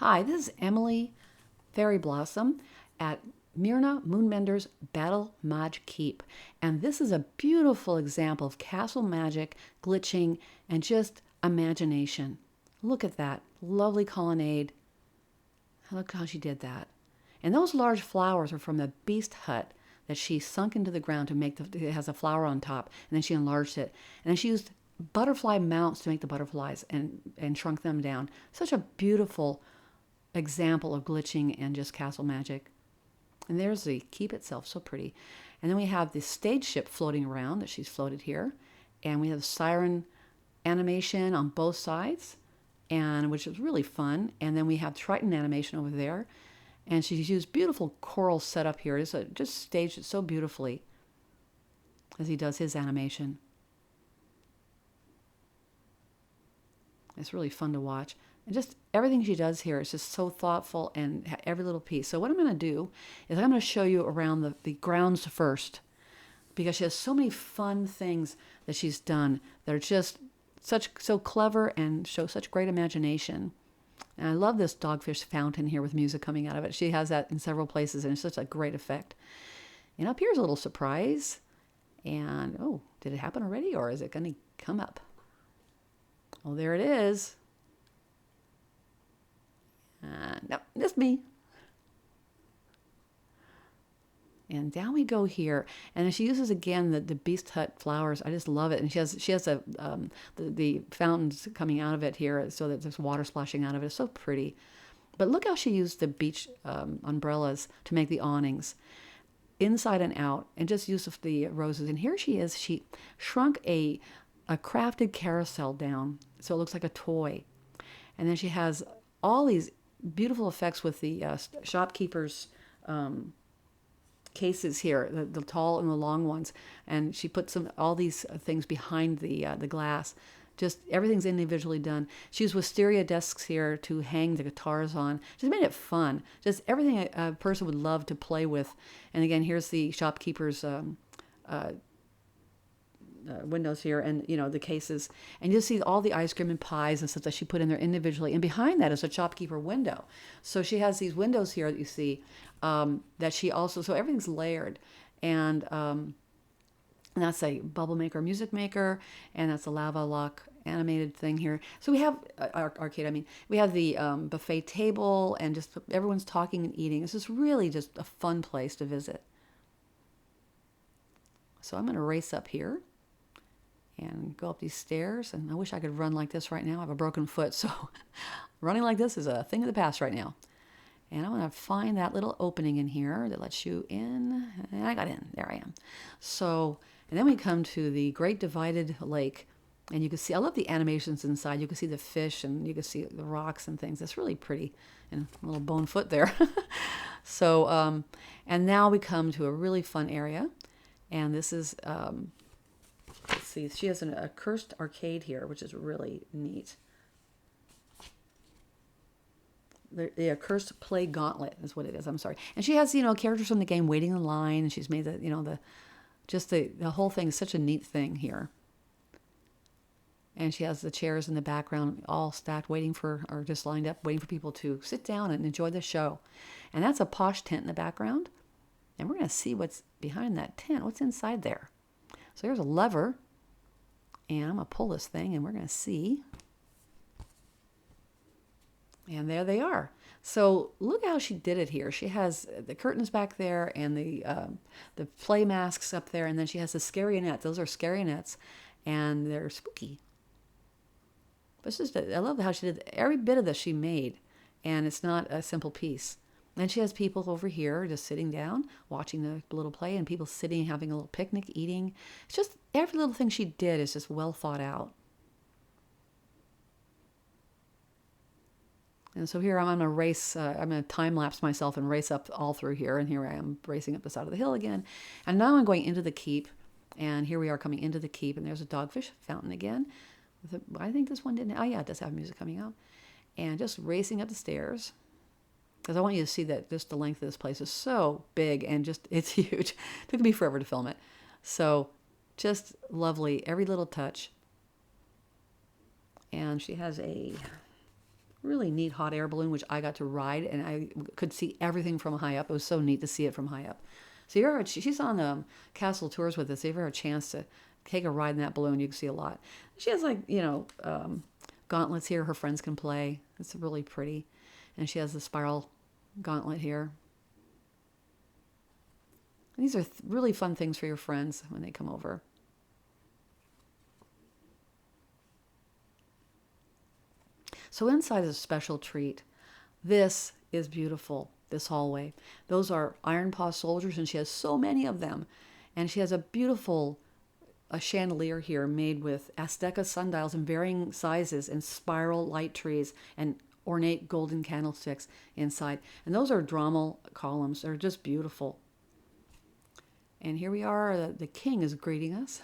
Hi, this is Emily Fairy Blossom at Myrna MoonMender's Battlemage Keep. And this is a beautiful example of castle magic, glitching, and just imagination. Look at that lovely colonnade. Look how she did that. And those large flowers are from the beast hut that she sunk into the ground to make it has a flower on top, and then she enlarged it. And then she used butterfly mounts to make the butterflies and shrunk them down. Such a beautiful example of glitching and just castle magic. And there's the keep itself, so pretty. And then we have the stage ship floating around that she's floated here. And we have siren animation on both sides, and which is really fun. And then we have Triton animation over there. And she's used beautiful coral setup here. It's just staged it so beautifully as he does his animation. It's really fun to watch. And just everything she does here is just so thoughtful, and every little piece. So what I'm going to do is I'm going to show you around the grounds first, because she has so many fun things that she's done that are just so clever and show such great imagination. And I love this dogfish fountain here with music coming out of it. She has that in several places, and it's such a great effect. And up here's a little surprise. And, oh, did it happen already, or is it going to come up? Oh, there it is. Nope, just me. And down we go here, and she uses again the beast hut flowers. I just love it, and she has the fountains coming out of it here, so that there's water splashing out of it. It's so pretty. But look how she used the beach umbrellas to make the awnings, inside and out, and just use of the roses. And here she is. She shrunk a crafted carousel down, so it looks like a toy. And then she has all these beautiful effects with the shopkeeper's cases here, the tall and the long ones. And she put all these things behind the glass. Just everything's individually done. She used wisteria desks here to hang the guitars on. Just made it fun. Just everything a person would love to play with. And again, here's the shopkeeper's windows here, and the cases, and you'll see all the ice cream and pies and stuff that she put in there individually. And behind that is a shopkeeper window. So she has these windows here that you see that she also, so everything's layered. And that's a bubble maker, music maker, and that's a lava lock animated thing here. So we have arcade. I mean, we have the buffet table, and just everyone's talking and eating. It's just really just a fun place to visit. So I'm going to race up here and go up these stairs. And I wish I could run like this right now. I have a broken foot, so running like this is a thing of the past right now. And I'm going to find that little opening in here that lets you in. And I got in. There I am. So, and then we come to the Great Divided Lake. And you can see, I love the animations inside. You can see the fish, and you can see the rocks and things. It's really pretty. And a little bone foot there. So, and now we come to a really fun area. And this is, let's see, she has a cursed arcade here, which is really neat. The accursed play gauntlet is what it is. I'm sorry. And she has, characters from the game waiting in line, and she's made the whole thing is such a neat thing here. And she has the chairs in the background all stacked, or just lined up, waiting for people to sit down and enjoy the show. And that's a posh tent in the background. And we're going to see what's behind that tent. What's inside there? So here's a lever. And I'm going to pull this thing, and we're going to see. And there they are. So look how she did it here. She has the curtains back there, and the play masks up there. And then she has the scarionettes. Those are scarionettes, and they're spooky. But I love how she did every bit of this she made. And it's not a simple piece. Then she has people over here just sitting down, watching the little play, and people sitting, having a little picnic, eating. It's just every little thing she did is just well thought out. And so here I'm going to race, I'm going to time lapse myself and race up all through here. And here I am racing up the side of the hill again. And now I'm going into the keep. And here we are coming into the keep. And there's a dogfish fountain again. I think this one didn't, oh yeah, it does have music coming out. And just racing up the stairs. Because I want you to see that just the length of this place is so big, and just, it's huge. It took me forever to film it. So just lovely, every little touch. And she has really neat hot air balloon, which I got to ride, and I could see everything from high up. It was so neat to see it from high up. So she's on castle tours with us. If you ever have a chance to take a ride in that balloon, you can see a lot. She has gauntlets here her friends can play. It's really pretty. And she has the spiral gauntlet here. And these are really fun things for your friends when they come over. So inside is a special treat. This is beautiful, this hallway. Those are iron paw soldiers, and she has so many of them. And she has a beautiful chandelier here made with Azteca sundials in varying sizes and spiral light trees and ornate golden candlesticks inside. And those are dromal columns. They're just beautiful. And here we are. The king is greeting us.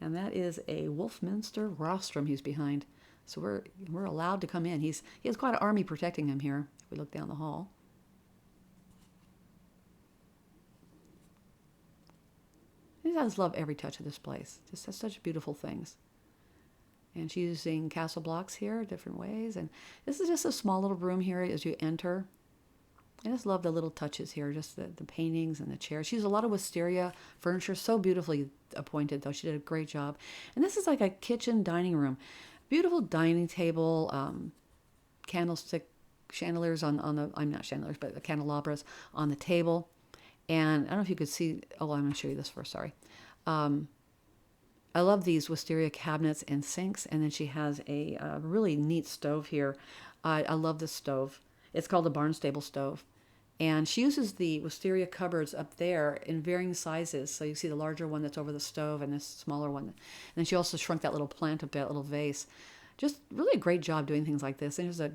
And that is a Wolfminster rostrum he's behind. So we're allowed to come in. He has quite an army protecting him here if we look down the hall. I just love every touch of this place. Just has such beautiful things. And she's using castle blocks here different ways. And this is just a small little room here as you enter. I just love the little touches here, just the paintings and the chairs. She used a lot of wisteria furniture, so beautifully appointed, though. She did a great job. And this is like a kitchen dining room. Beautiful dining table, candlestick chandeliers on the, I'm not chandeliers, but the candelabras on the table. And I don't know if you could see, I'm going to show you this first, sorry. I love these wisteria cabinets and sinks. And then she has a really neat stove here. I love this stove. It's called a barnstable stove. And she uses the wisteria cupboards up there in varying sizes. So you see the larger one that's over the stove and this smaller one. And then she also shrunk that little plant up there, that little vase. Just really a great job doing things like this. And there's a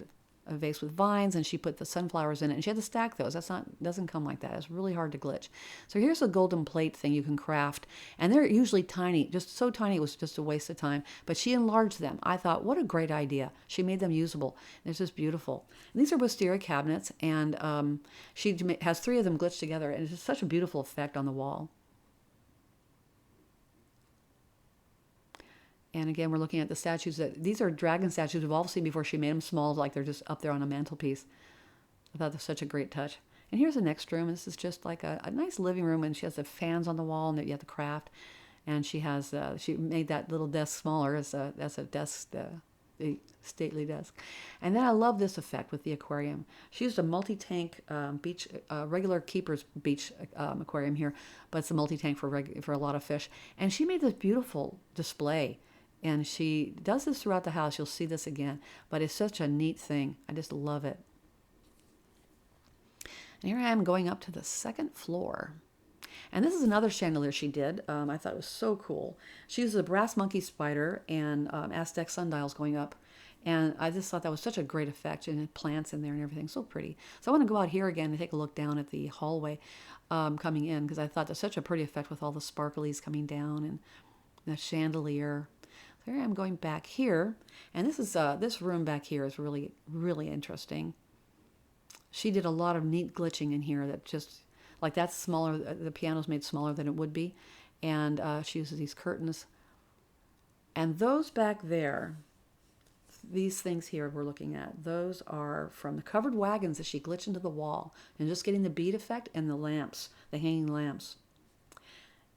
vase with vines, and she put the sunflowers in it, and she had to stack those. Doesn't come like that. It's really hard to glitch. So here's a golden plate thing you can craft, and they're usually tiny, just so tiny it was just a waste of time. But she enlarged them. I thought, what a great idea. She made them usable. And it's just beautiful. And these are wisteria cabinets, and she has 3 of them glitched together, and it's just such a beautiful effect on the wall. And again, we're looking at the statues. These are dragon statues we've all seen before. She made them small, like they're just up there on a mantelpiece. I thought that was such a great touch. And here's the next room. This is just like a nice living room, and she has the fans on the wall, and you have the craft. And she has she made that little desk smaller as a desk, the stately desk. And then I love this effect with the aquarium. She used a multi-tank beach, regular keeper's beach aquarium here, but it's a multi-tank for a lot of fish. And she made this beautiful display. And she does this throughout the house. You'll see this again. But it's such a neat thing. I just love it. And here I am going up to the 2nd floor. And this is another chandelier she did. I thought it was so cool. She uses a brass monkey spider and Aztec sundials going up. And I just thought that was such a great effect. And plants in there and everything. So pretty. So I want to go out here again and take a look down at the hallway coming in. Because I thought that's such a pretty effect with all the sparklies coming down and the chandelier. Here I'm going back here, and this room back here is really, really interesting. She did a lot of neat glitching in here that just, like that's smaller, the piano's made smaller than it would be, and she uses these curtains. And those back there, these things here we're looking at, those are from the covered wagons that she glitched into the wall, and just getting the bead effect and the lamps, the hanging lamps.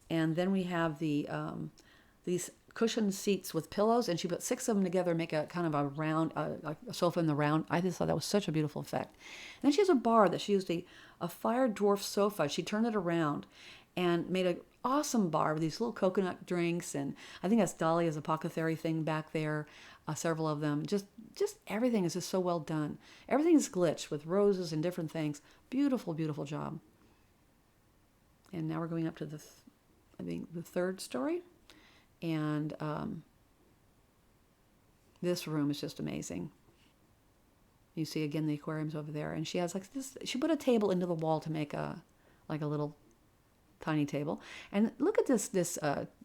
And then we have the these cushioned seats with pillows, and she put 6 of them together and make a kind of a round, a sofa in the round. I just thought that was such a beautiful effect. And then she has a bar that she used a fire dwarf sofa. She turned it around and made an awesome bar with these little coconut drinks, and I think that's Dahlia's apothecary thing back there, several of them. Just everything is just so well done. Everything is glitched with roses and different things. Beautiful, beautiful job. And now we're going up to the 3rd story. And this room is just amazing. You see again the aquariums over there, and she has like this. She put a table into the wall to make a little tiny table. And look at this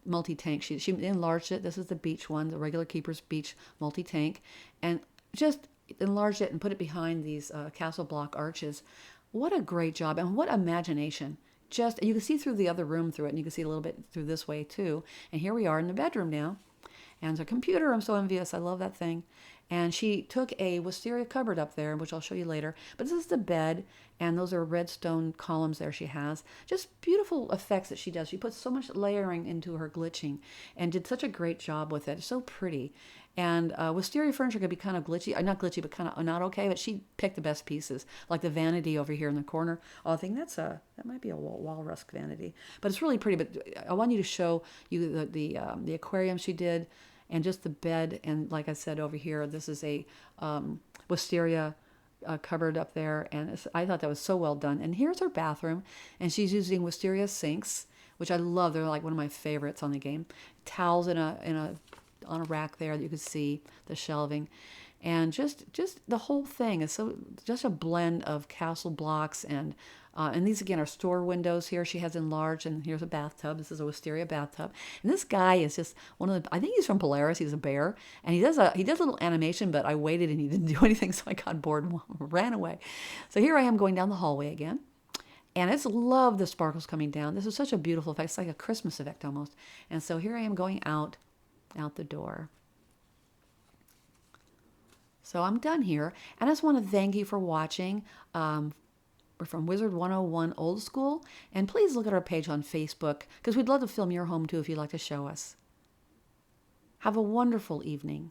multi-tank. She enlarged it. This is the beach one, the regular keeper's beach multi-tank, and just enlarged it and put it behind these castle block arches. What a great job, and what imagination. Just, you can see through the other room through it, and you can see a little bit through this way too. And here we are in the bedroom now. And the computer, I'm so envious. I love that thing. And she took a wisteria cupboard up there, which I'll show you later. But this is the bed, and those are redstone columns there she has. Just beautiful effects that she does. She puts so much layering into her glitching and did such a great job with it. It's so pretty. And wisteria furniture could be kind of glitchy, not glitchy, but kind of not okay. But she picked the best pieces, like the vanity over here in the corner. Oh, I think that might be a walrus vanity, but it's really pretty. But I want you to show you the aquarium she did, and just the bed. And like I said over here, this is a wisteria cupboard up there, and I thought that was so well done. And here's her bathroom, and she's using wisteria sinks, which I love. They're like one of my favorites on the game. Towels on a rack there that you could see the shelving, and just the whole thing is so just a blend of castle blocks, and these again are store windows here she has enlarged, and here's a bathtub. This is a wisteria bathtub, and this guy is just one of the, I think he's from Polaris. He's a bear, and he does a little animation, but I waited and he didn't do anything, so I got bored and ran away. So here I am going down the hallway again. And I just love the sparkles coming down. This is such a beautiful effect. It's like a Christmas effect almost. And so here I am going out the door. So I'm done here. And I just want to thank you for watching. We're from Wizard 101 Old School. And please look at our page on Facebook, because we'd love to film your home too if you'd like to show us. Have a wonderful evening.